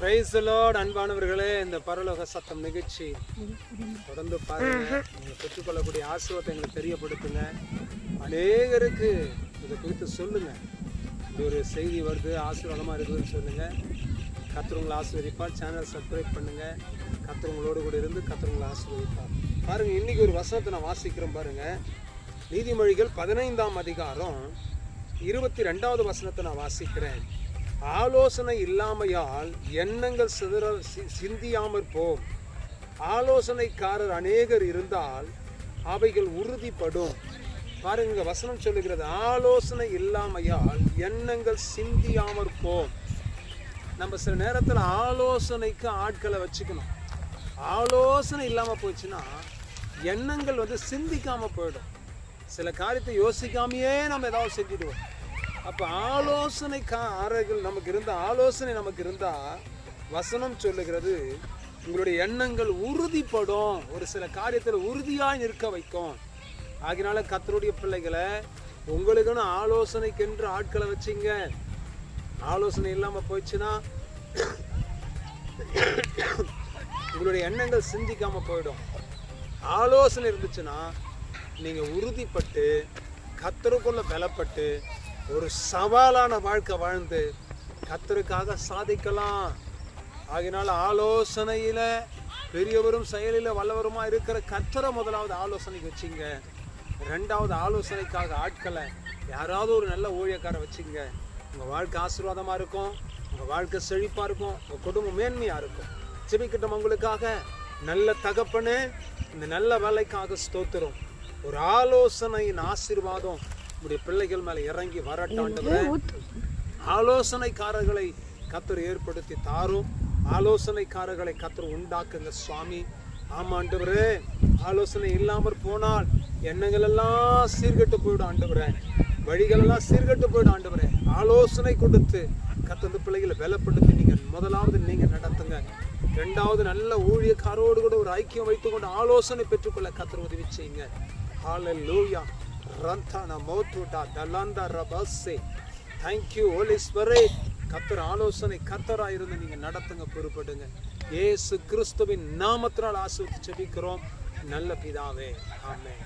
Praise the Lord. அன்பானவர்களே, இந்த பரலோக சத்தம் நிகழ்ச்சி தொடர்ந்து பாருங்க. நீங்கள் பெற்றுக்கொள்ளக்கூடிய ஆசீர்வாதத்தை எங்களுக்கு தெரியப்படுத்துங்க. அநேகருக்கு இதை குறித்து சொல்லுங்க. இப்படி ஒரு செய்தி வருது, ஆசீர்வாதமாக இருக்குதுன்னு சொல்லுங்க. கர்த்தர் உங்களை ஆசீர்வதிப்பார். சேனல் சப்ஸ்கிரைப் பண்ணுங்க. கர்த்தர் உங்களோடு கூட இருந்து கர்த்தர் உங்களை ஆசீர்வதிப்பார். பாருங்க, இன்னைக்கு ஒரு வசனத்தை நான் வாசிக்கிறோம் பாருங்க. நீதிமொழிகள் 15ஆம் அதிகாரம் 22வது வசனத்தை நான் வாசிக்கிறேன். ஆலோசனை இல்லாமையால் எண்ணங்கள் சிந்தியாமற் போம். ஆலோசனைக்காரர் அநேகர் இருந்தால் அவைகள் உறுதிப்படும். பாருங்க, வசனம் சொல்லுகிறது, ஆலோசனை இல்லாமையால் எண்ணங்கள் சிந்தியாமற் போம். நம்ம சில நேரத்தில் ஆலோசனைக்கு ஆட்களை வச்சுக்கணும். ஆலோசனை இல்லாமல் போச்சுன்னா எண்ணங்கள் சிந்திக்காமல் போயிடும். சில காரியத்தை யோசிக்காமையே நம்ம ஏதாவது செஞ்சிடுவோம். அப்போ ஆலோசனைக்காரர்கள் நமக்கு நமக்கு இருந்தால் வசனம் சொல்லுகிறது, உங்களுடைய எண்ணங்கள் உறுதிப்படும். ஒரு சில காரியத்தில் உறுதியாக நிற்க வைக்கும். ஆகினால கர்த்தருடைய பிள்ளைகளை, உங்களுக்குன்னு ஆலோசனைக்கென்று ஆட்களை வச்சிங்க. ஆலோசனை இல்லாமல் போயிடுச்சுன்னா உங்களுடைய எண்ணங்கள் சிந்திக்காமல் போயிடும். ஆலோசனை இருந்துச்சுன்னா நீங்கள் உறுதிப்பட்டு கர்த்தருக்குள்ள பலப்பட்டு ஒரு சவாலான வாழ்க்கை வாழ்ந்து கர்த்தருக்காக சாதிக்கலாம். ஆகினால ஆலோசனையில் பெரியவரும் செயலில் வல்லவருமா இருக்கிற கர்த்தரை முதலாவது ஆலோசனைக்கு வச்சிங்க. ரெண்டாவது ஆலோசனைக்காக ஆட்களை யாராவது ஒரு நல்ல ஊழியக்காரை வச்சிங்க. உங்கள் வாழ்க்கை ஆசீர்வாதமாக இருக்கும், உங்கள் வாழ்க்கை செழிப்பாக இருக்கும், உங்கள் குடும்பம் மேன்மையாக இருக்கும். ஜெபிக்கட்டும் உங்களுக்காக. நல்ல தகப்பனே, இந்த நல்ல வேலைக்காக ஸ்தோத்திரம். ஒரு ஆலோசனையின் ஆசீர்வாதம் உடைய பிள்ளைகள் மேலே இறங்கி வரட்டாண்டவரே. ஆலோசனைக்காரர்களை கர்த்தர் ஏற்படுத்தி தாரும். ஆலோசனைக்காரர்களை கர்த்தர் உண்டாக்குங்க சுவாமி. ஆமாண்டவரே, ஆலோசனை இல்லாமல் போனால் எண்ணங்கள் எல்லாம் சீர்கெட்டு போயிடும் ஆண்டவரே. வழிகள் எல்லாம் சீர்கெட்டு போயிடும் ஆண்டவரே. ஆலோசனை கொடுத்து கர்த்தர் பிள்ளைகளை பலப்படுத்தி முதலாவது நீங்கள் நடத்துங்க. ரெண்டாவது நல்ல ஊழியக்காரோடு கூட ஒரு ஐக்கியம் வைத்துக்கொண்டு ஆலோசனை பெற்றுக்கொள்ள கர்த்தர் உதவி செய்யுங்க. ஹல்லேலூயா. ரந்தனா மோத்துடா தலந்தா ரபஸ்ஸே. Thank you Holy Spirit. கர்த்தர் ஆலோசனை கர்த்தராக இருந்து நீங்கள் நடத்துங்க, பொறுப்படுங்க. இயேசு கிறிஸ்துவின் நாமத்தினால் ஆசீர்வதித்து ஜெபிக்கிறோம் நல்ல பிதாவே. ஆமென்.